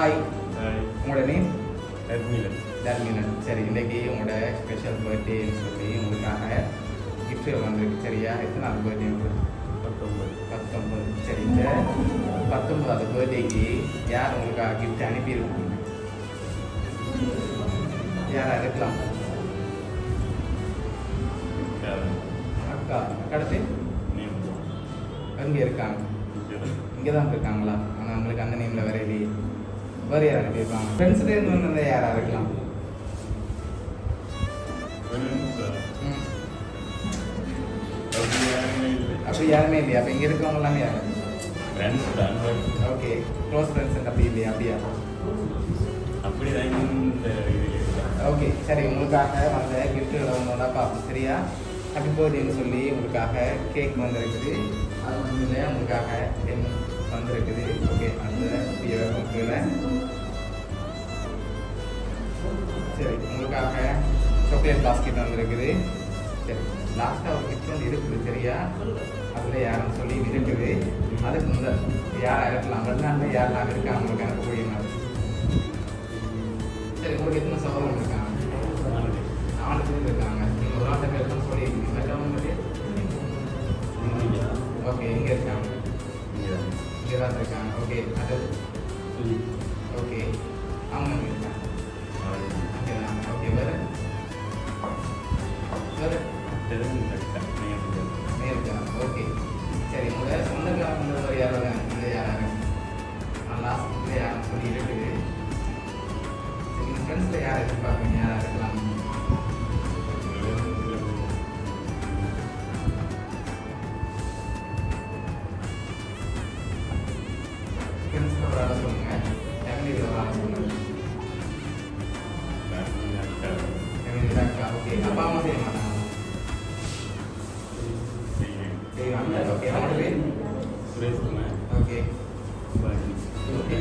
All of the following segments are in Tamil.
ஹாய், உங்களோட நேம்? தர்மிலன். சரி, இன்றைக்கி உங்களோட ஸ்பெஷல் பர்த்டேன்னு சொல்லி உங்களுக்காக கிஃப்ட் வந்திருக்கு. சரியா? எத்தனை நாள் பர்த்டே உங்களுக்கு? 19. சரி, இந்த 19வது பர்த்டேக்கு யார் உங்களுக்காக கிஃப்ட் அனுப்பியிருக்கீங்க? யாரா இருக்கலாம்? அக்கா. அடுத்து எங்கே இருக்காங்க? இங்கே தான் இருக்காங்களா? ஆனால் உங்களுக்கு அந்த நேமில் வேற இல்லையே. வேறு யார் அனுப்பியிருக்காங்க? ஃப்ரெண்ட்ஸ்லேருந்து வந்தது யாராக இருக்கலாம்? அப்படி யாருமே இல்லையா? அப்போ இங்கே இருக்கவங்க எல்லாமே யார்? ஓகே, க்ளோஸ் ஃப்ரெண்ட்ஸ் அப்படி இல்லையா? அப்படியா? ஓகே, சரி. உங்களுக்காக வந்த கிஃப்ட்டுகளை ஒன்றா பார்ப்போம். சரியா? ஹாப்பி பர்த்டேன்னு சொல்லி உங்களுக்காக கேக் வந்திருக்குது. அது வந்து உங்களுக்காக பென் வந்திருக்குது. ஓகே, அந்த புக்கில் சரி உங்களுக்காக சாக்லேட் பாஸ்கெட் வந்திருக்குது. சரி, லாஸ்ட்டாக ஒரு கிஃப்ட் வந்து இருக்குது. சரியா? அதில் யாருன்னு சொல்லி இருக்குது. அதுக்கு முதல் யாராக இருக்கலாம்? வெளிநாட்டில் யாரெல்லாம் இருக்காங்க உங்களுக்கு அனுப்பக்கூடிய மாதிரி? சரி, உங்களுக்கு எத்தனை சகோதரன் இருக்காங்க? 4 பேர் இருக்காங்க. நீங்கள் ஒரு ஆட்ட பேர் தான் சொல்லியிருக்கீங்க. ஓகே, எங்கே இருக்காங்க? இங்கே தான் இருக்காங்க. ஓகே, அது ஓகே, அவங்க இருக்காங்க. ஓகே தான். ஓகே, வேறு இருக்கா? ஓகே, சரி. உங்கள் சொந்தக்காரங்க யாராவது இந்த யாராங்க லாஸ்ட் யாரும் சொல்லி இருக்குது. சரி, ஃப்ரெண்ட்ஸில் யார் எதிர்பார்க்குறீங்க? யாராக இருக்கலாம்? ஃப்ரெண்ட்ஸில் ஒரு ஆளை சொல்லுங்கள். ஃபேமிலியில் ஒரு ஆளை சொல்லுங்கள். ஃபேமிலியில் அக்கா. ஓகே, அப்பா அம்மா செய்ய மாட்டாங்க? செய்வாங்க. ஓகே, அவங்களோட பேர்? Okay, okay.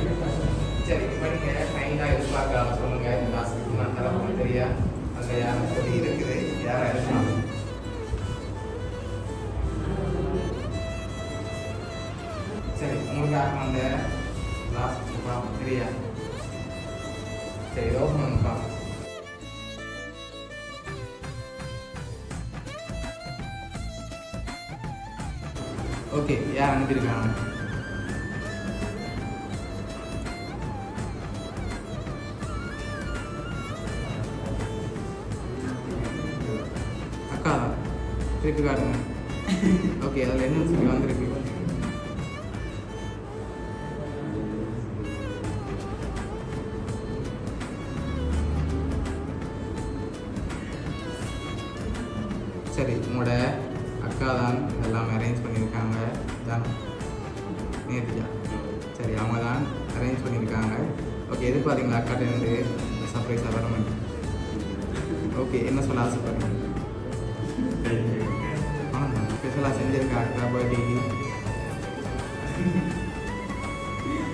சரி, இப்போ நீங்கள் ஃபைனாக எதிர்பார்க்கலாம் சொல்லுங்கள். இந்த மாதத்துக்கு நான் தரப்போம். சரியா? அதில் யாரும் சொல்லி இருக்குது. யாராக இருக்கலாம்? சரி, உங்களுக்காக அந்த லாஸ்ட் பார்ப்போம். சரியா? சரி, ஓப்பன் பண்ணி பார்ப்போம். ஓகே, யார் அனுப்பியிருக்காங்க? அக்கா தான். திருப்பி காட்டுங்க. ஓகே, அதில் என்ன சொல்லி வந்திருக்கு? சரி, உங்களோட அக்கா தான் இதெல்லாம் அரேஞ்ச் பண்ணியிருக்காங்க. தான் நேர்த்தியா? சரி, அவங்க தான் அரேஞ்ச் பண்ணியிருக்காங்க. ஓகே, எதிர்பார்த்தீங்களா அக்காட்டேருந்து சர்ப்ரைஸாக வர மாதிரி? ஓகே, என்ன சொல்ல ஆசைப்படுறீங்க? ஆமாம், ஸ்பெஷலாக செஞ்சுருக்கா அக்கா பர்த்டேக்கு.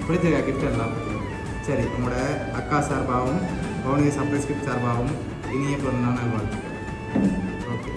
பிடிச்சிருக்கா கிஃப்ட் எல்லாம்? சரி, உங்களோட அக்கா சார்பாகவும் பவுனிய சர்ப்ரைஸ் கிஃப்ட் சார்பாகவும் இனிய பிறந்தநாள் வாழ்த்துக்கள். ஓகே.